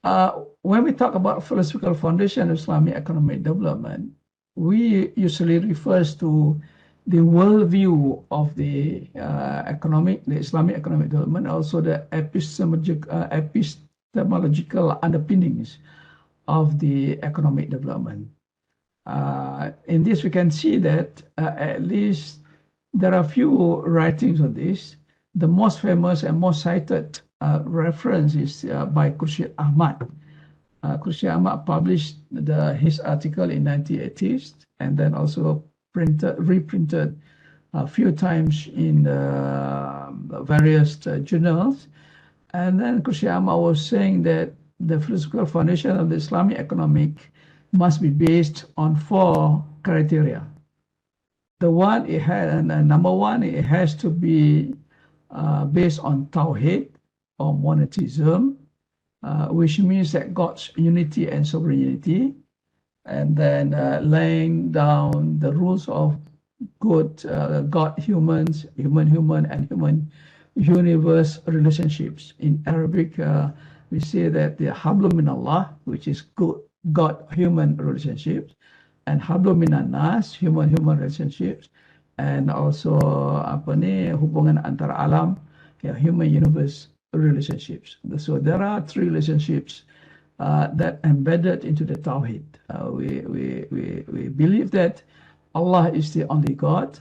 When we talk about philosophical foundation of Islamic economic development, we usually refers to the worldview of the Islamic economic development, also the epistemological underpinnings of the economic development. In this, we can see that at least there are few writings on this. The most famous and most cited reference is by Khurshid Ahmad. Khurshid Ahmad published his article in 1980s and then also reprinted a few times in various journals. And then Khurshid Ahmad was saying that the philosophical foundation of the Islamic economic must be based on 4 criteria. Number one, it has to be based on Tawhid or monotheism, which means that God's unity and sovereignty, and then laying down the rules of good God-human, human-human, and human-universe relationships. In Arabic, we say that the hablum min Allah, which is good God-human relationships, and hablum minan nas, human-human relationships, and also hubungan antara alam, human-universe relationships. So there are 3 relationships that embedded into the Tawhid. We believe that Allah is the only God,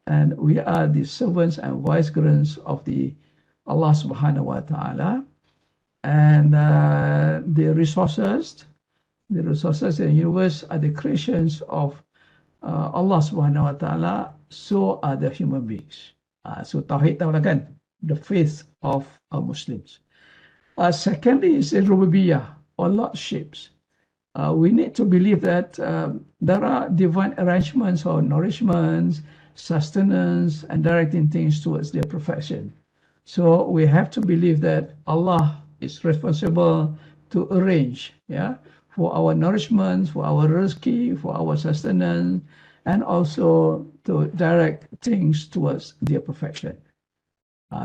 and we are the servants and vicegerents of Allah subhanahu wa ta'ala. And the resources in the universe are the creations of Allah subhanahu wa ta'ala, so are the human beings. So Tawhid tahu kan, the faith of Muslims. Secondly is the rububiyyah or lordships. We need to believe that there are divine arrangements or nourishments, sustenance, and directing things towards their perfection. So we have to believe that Allah is responsible to arrange, for our nourishment, for our rizki, for our sustenance, and also to direct things towards their perfection.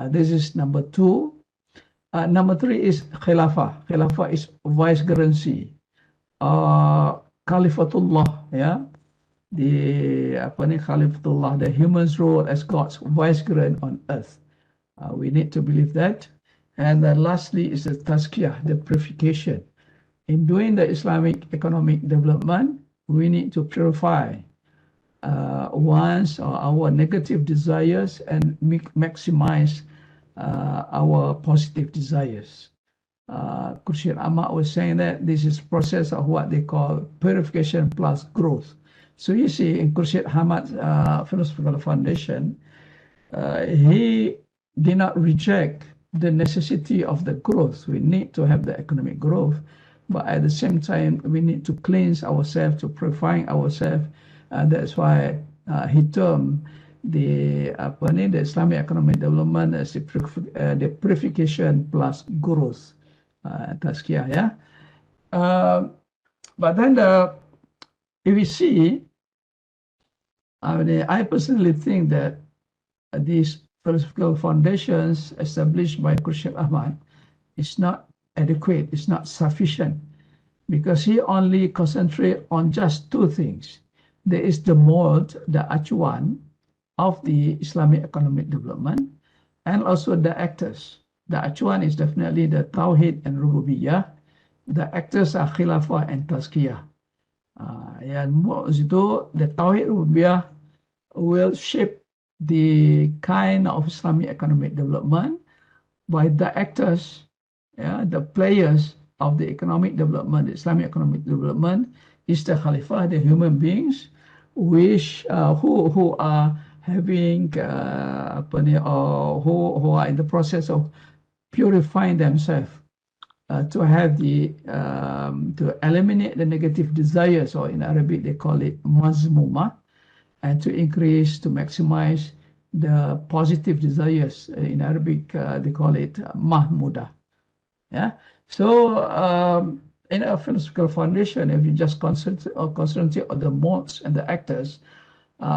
This is number 2. Number 3 is khilafah. Khilafah is vicegerency. Khalifatullah, the Khalifatullah, the human's role as God's vicegerent on earth. We need to believe that. And then lastly is the tazkiyah, the purification. In doing the Islamic economic development, we need to purify our negative desires and maximize our positive desires. Khurshid Ahmad was saying that this is process of what they call purification plus growth. So you see, in Khurshid Ahmad's philosophical foundation, he did not reject the necessity of the growth. We need to have the economic growth, but at the same time, we need to cleanse ourselves, to purifying ourselves. That's why he termed the Islamic economic development as the purification plus growth, tazkiyah, but then if we see, I personally think that these philosophical foundations established by Khurshid Ahmad is not adequate, it's not sufficient, because he only concentrates on just 2 things. There is the mold, the acuan of the Islamic economic development, and also the actors. The acuan is definitely the Tawhid and Rububiyyah. The actors are Khilafah and Tazkiyah. The Tawhid Rububiyyah will shape the kind of Islamic economic development, by the actors, the players of the economic development, the Islamic economic development, is the Khalifah, the human beings, which who are having who are in the process of purifying themselves to have to eliminate the negative desires, or in Arabic they call it mazmuma, and to increase, to maximize the positive desires. In Arabic they call it mahmuda. So in a philosophical foundation, if you just concentrate on the modes and the actors,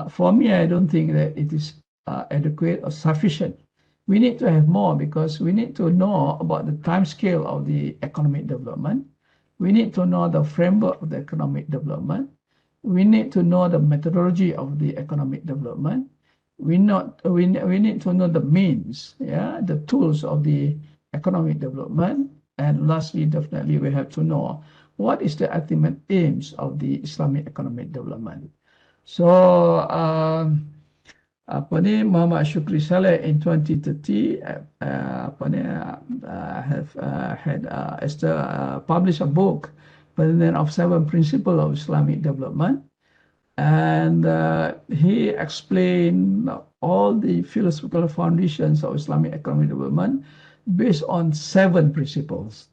for me, I don't think that it is adequate or sufficient, we need to have more because we need to know about the time scale of the economic development. We need to know the framework of the economic development. We need to know the methodology of the economic development. We need to know the means, yeah, the tools of the economic development. And lastly, definitely, we have to know what is the ultimate aims of the Islamic economic development. So, apa ni, Muhammad Shukri Saleh in 2030 have had published a book by the name of 7 Principles of Islamic Development, and he explained all the philosophical foundations of Islamic economic development based on 7 principles.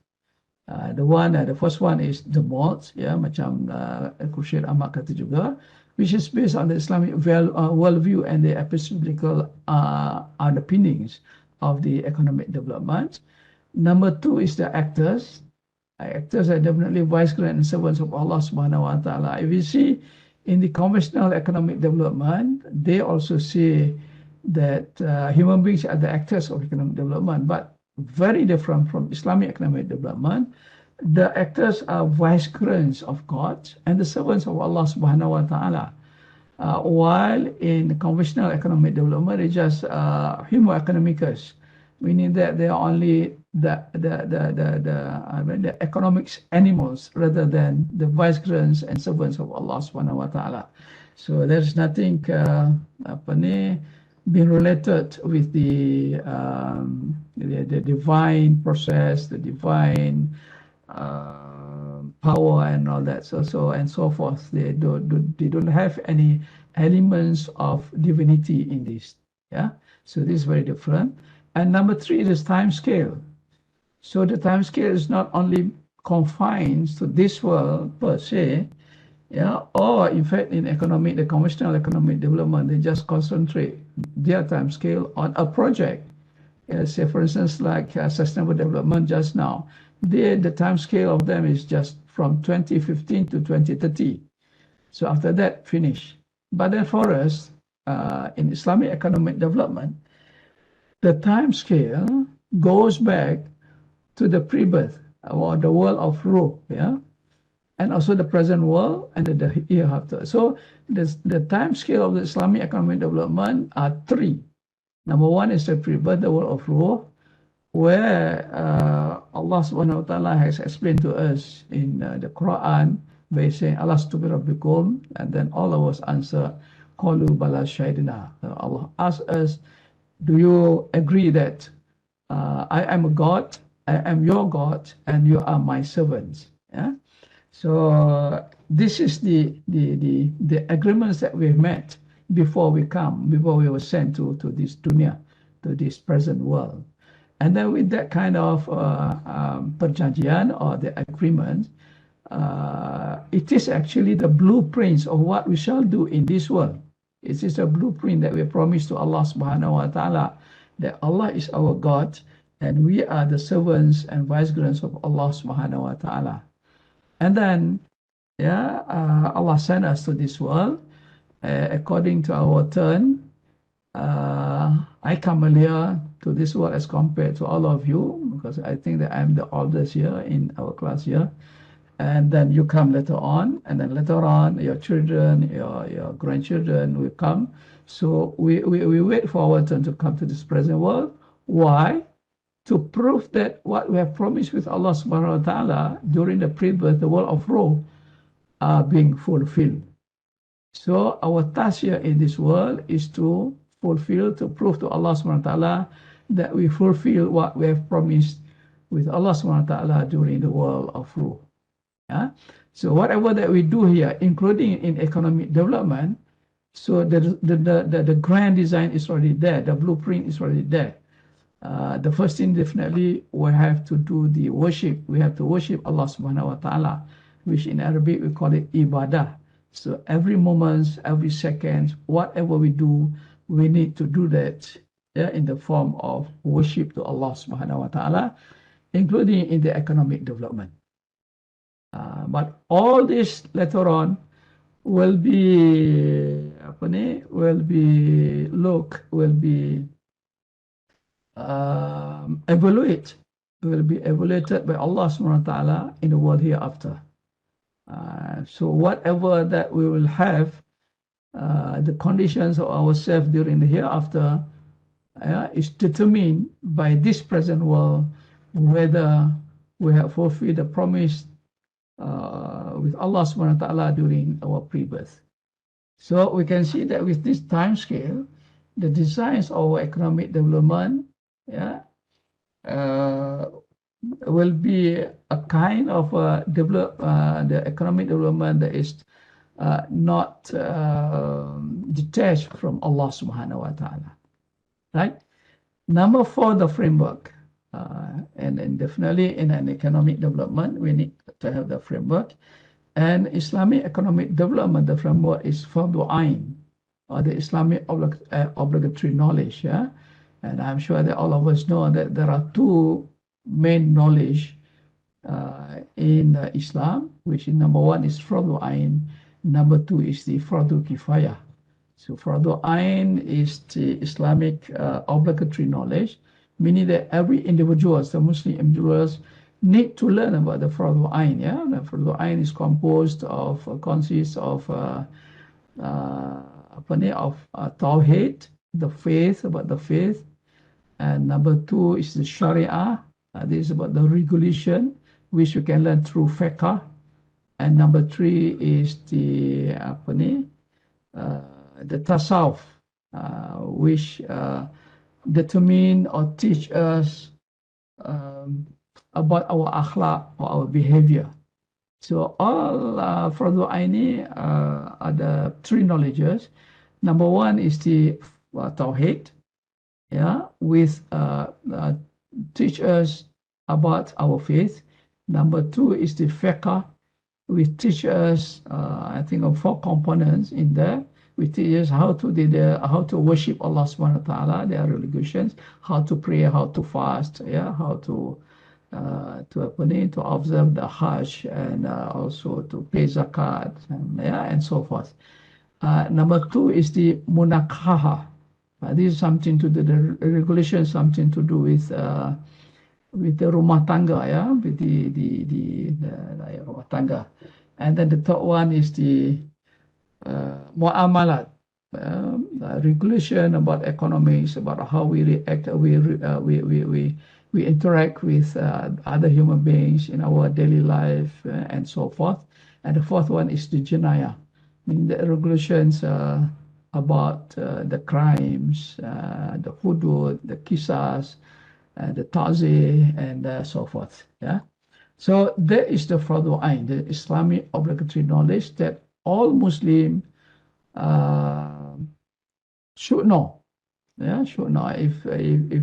The first one is the modes, ya, macam Khurshid Ahmad kata juga, which is based on the Islamic worldview and the epistemological underpinnings of the economic development. Number 2 is the actors. Actors are definitely vicegerents and servants of Allah subhanahu wa ta'ala. If you see in the conventional economic development, they also say that human beings are the actors of economic development, but very different from Islamic economic development. The actors are vicegerents of God and the servants of Allah subhanahu wa ta'ala. While in conventional economic development, it's just homo economicus, meaning that they are only the economics animals rather than the vicegerents and servants of Allah subhanahu wa ta'ala. So there's nothing being related with the divine process, the divine power and all that, so and so forth. They don't have any elements of divinity in this. Yeah, so this is very different. And number 3 is time scale. So the time scale is not only confined to this world per se, yeah, or in fact in the conventional economic development, they just concentrate their time scale on a project. Say for instance, like sustainable development just now, the time scale of them is just from 2015 to 2030. So after that, finish. But then for us, in Islamic economic development, the time scale goes back to the pre-birth or the world of Ruh, yeah, and also the present world and the year after. So the time scale of the Islamic economic development are 3. Number 1 is the pre-birth, the world of Ruh, where Allah subhanahu wa ta'ala has explained to us in the Quran by saying, Alastu bi rabbikum, and then all of us answer, Qalu bala shahidna. Allah asks us, do you agree that I am a God, I am your God, and you are my servants? Yeah. So this is the agreements that we've met before we were sent to this dunya, to this present world. And then with that kind of perjanjian or the agreement, it is actually the blueprints of what we shall do in this world. It is a blueprint that we promise to Allah subhanahu wa ta'ala, that Allah is our God and we are the servants and vicegerents of Allah subhanahu wa ta'ala. And then, yeah, Allah sent us to this world according to our turn. I come earlier to this world as compared to all of you, because I think that I'm the oldest here in our class here. And then you come later on, and then later on, your children, your grandchildren will come. So we wait for our turn to come to this present world. Why? To prove that what we have promised with Allah subhanahu wa ta'ala during the pre-birth, the world of Ruh, are being fulfilled. So our task here in this world is to prove to Allah subhanahu wa ta'ala that we fulfill what we have promised with Allah subhanahu wa ta'ala during the world of Ruh. Yeah? So whatever that we do here, including in economic development, so the grand design is already there, the blueprint is already there. The first thing, definitely, we have to do the worship. We have to worship Allah subhanahu wa ta'ala, which in Arabic we call it ibadah. So every moment, every second, whatever we do, we need to do that, yeah, in the form of worship to Allah subhanahu wa ta'ala, including in the economic development. But all this later on will be evaluate, will be evaluated by Allah subhanahu wa ta'ala in the world hereafter. So whatever that we will have, the conditions of ourselves during the hereafter is determined by this present world, whether we have fulfilled the promise with Allah subhanahu wa ta'ala during our pre-birth. So we can see that with this time scale, the designs of our economic development will be a kind of the economic development that is not detached from Allah subhanahu wa ta'ala. Right? Number 4, the framework. And definitely in an economic development, we need to have the framework. And Islamic economic development, the framework is Fardu Ain, or the Islamic obligatory knowledge. Yeah? And I'm sure that all of us know that there are 2 main knowledge in Islam, which is number 1 is Fardu Ain, number 2 is the Fardu Kifayah. So Fardu Ain is the Islamic obligatory knowledge, meaning that every individual, the Muslim individuals, need to learn about the Fardu Ain. Yeah, the Fardu Ain is consists of Tawheed, the faith, about the faith, and number 2 is the Sharia. This is about the regulation, which you can learn through fiqh, and number 3 is the tasawwuf, which determine or teach us about our akhlaq or our behavior. So all Fardu Aini are the 3 knowledges. Number 1 is the Tawheed, with teach us about our faith. Number 2 is the fiqh, which teach us I think of 4 components in there. We teach us how to worship Allah subhanahu wa ta'ala, their regulations, how to pray, how to fast, how to observe the Hajj, and also to pay zakat, and so forth. Number 2 is the munakaha. This is something to do, the regulation, something to do with the rumah tangga, with the rumah tangga. And then the 3rd one is the mu'amalat, regulation about economics, about how we react, we interact with other human beings in our daily life, and so forth. And the 4th one is the jinayah, meaning the regulations about the crimes, the hudud, the qisas, the ta'zih, and so forth. So that is the Fardu Ain, the Islamic obligatory knowledge that all Muslims should know. Should know. If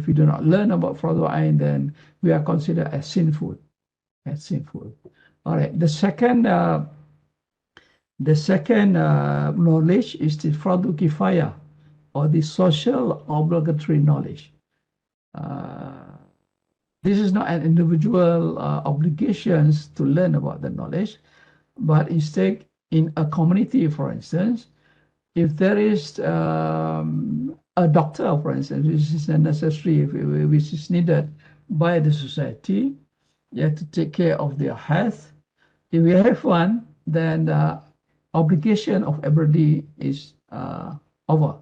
we do not learn about Fardu Ain, then we are considered as sinful. All right. The second knowledge is the Fardu Kifayah, or the social obligatory knowledge. This is not an individual obligations to learn about the knowledge, but instead in a community, for instance, if there is a doctor, for instance, which is necessary, which is needed by the society, you have to take care of their health. If we have one, then the obligation of everybody is over.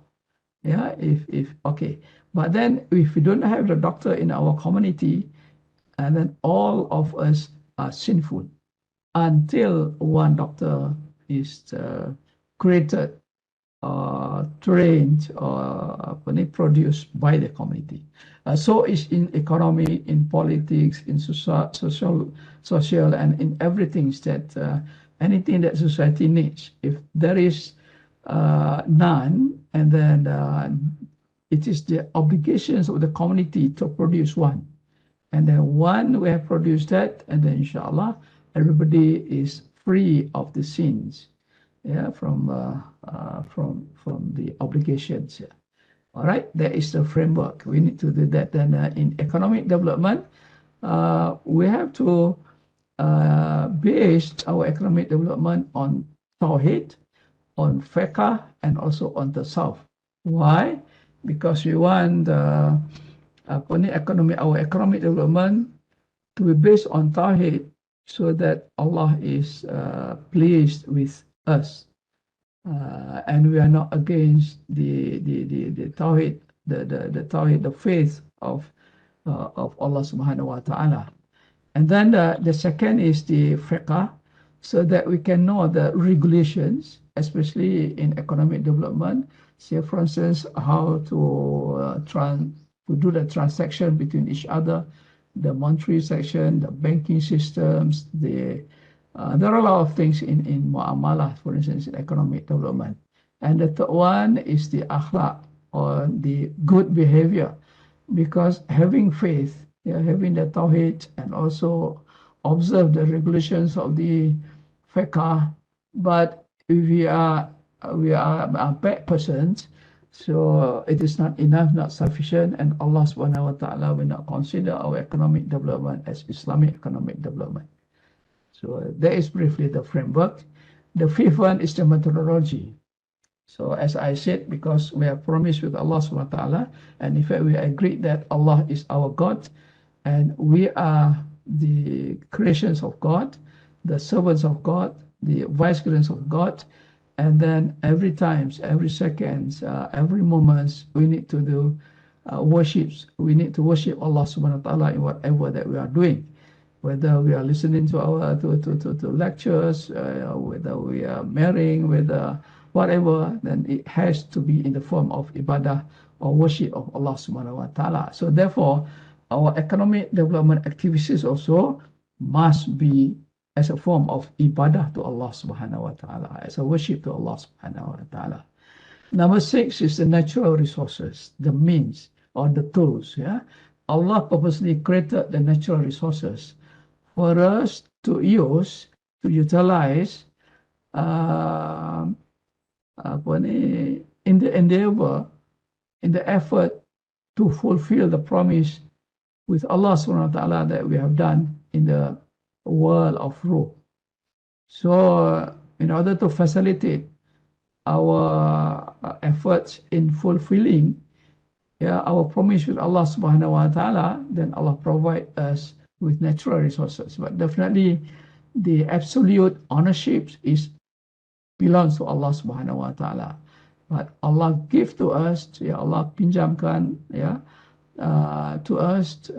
Okay. But then if we don't have the doctor in our community, and then all of us are sinful until one doctor is created, trained, or produced by the community. So it's in economy, in politics, in social, and in everything that anything that society needs. If there is none, and then it is the obligations of the community to produce one. And then one we have produced that, and then inshallah, everybody is free of the sins, from the obligations. All right, that is the framework. We need to do that. Then in economic development, we have to base our economic development on Tawheed, on fiqh, and also on tasawwuf. Why? Because we want our economic development to be based on Tawheed, so that Allah is pleased with us, and we are not against the Tawheed, the Tawheed, the faith of Allah Subhanahu wa Taala. And then the second is the fiqh, so that we can know the regulations, especially in economic development. Say, for instance, how to do the transaction between each other, the monetary section, the banking systems, there are a lot of things in muamalah, for instance, in economic development. And the third one is the akhlaq, or the good behavior, because having faith, having the tawhid, and also observe the regulations of the fiqh, but if we are bad persons, so it is not enough, not sufficient, and Allah Subhanahu wa Taala will not consider our economic development as Islamic economic development. So that is briefly the framework. The fifth one is the methodology. So as I said, because we have promised with Allah Subhanahu wa Taala, and in fact we agreed that Allah is our God, and we are the creations of God, the servants of God, the vicegerents of God. And then every times, every seconds, every moments, we need to do worships. We need to worship Allah Subhanahu wa Taala in whatever that we are doing, whether we are listening to our to lectures, whether we are marrying, whether whatever, then it has to be in the form of ibadah or worship of Allah Subhanahu wa Taala. So therefore, our economic development activities also must be as a form of ibadah to Allah Subhanahu wa Taala, as a worship to Allah Subhanahu wa Taala. Number 6 is the natural resources, the means or the tools. Allah purposely created the natural resources for us to use, to utilize in the endeavor, in the effort to fulfill the promise with Allah Subhanahu wa Taala that we have done in the world of ruh. So in order to facilitate our efforts in fulfilling our promise with Allah Subhanahu wa Taala, then Allah provide us with natural resources. But definitely the absolute ownership belongs to Allah Subhanahu wa Taala. But Allah give to us, Allah pinjamkan to us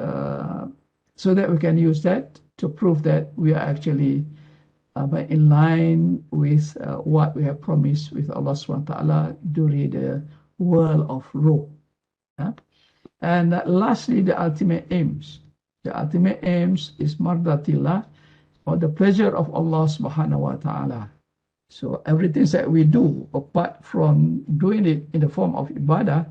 so that we can use that to prove that we are actually in line with what we have promised with Allah Subhanahu wa Taala during the world of ruh. And lastly, the ultimate aims. The ultimate aims is mardatillah, or the pleasure of Allah Subhanahu wa Taala. So everything that we do, apart from doing it in the form of ibadah,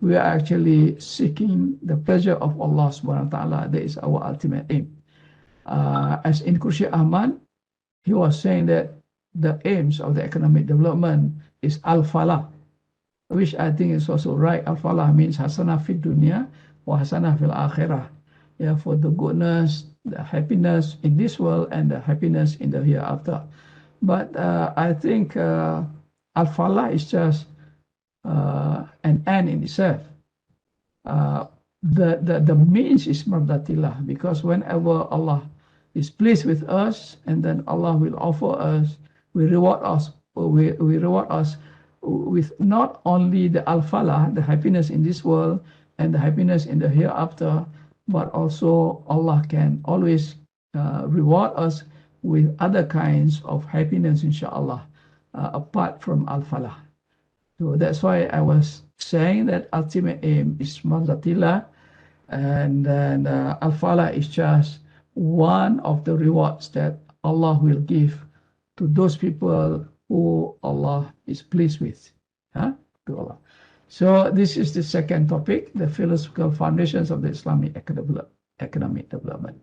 we are actually seeking the pleasure of Allah Subhanahu wa Taala. That is our ultimate aim. As in Khurshid Ahmad, he was saying that the aims of the economic development is al-falah, which I think is also right. Al-falah means hasanah fid dunya wa hasanah fil akhirah. For the goodness, the happiness in this world, and the happiness in the hereafter. But I think al-falah is just an end in itself. The means is mardatillah, because whenever Allah is pleased with us, and then Allah will offer us, we reward us with not only the al-falah, the happiness in this world and the happiness in the hereafter, but also Allah can always reward us with other kinds of happiness, inshallah, apart from al-falah. So that's why I was saying that ultimate aim is mardatillah, and then al-falah is just one of the rewards that Allah will give to those people who Allah is pleased with. To Allah. So this is the second topic, the philosophical foundations of the Islamic economic development.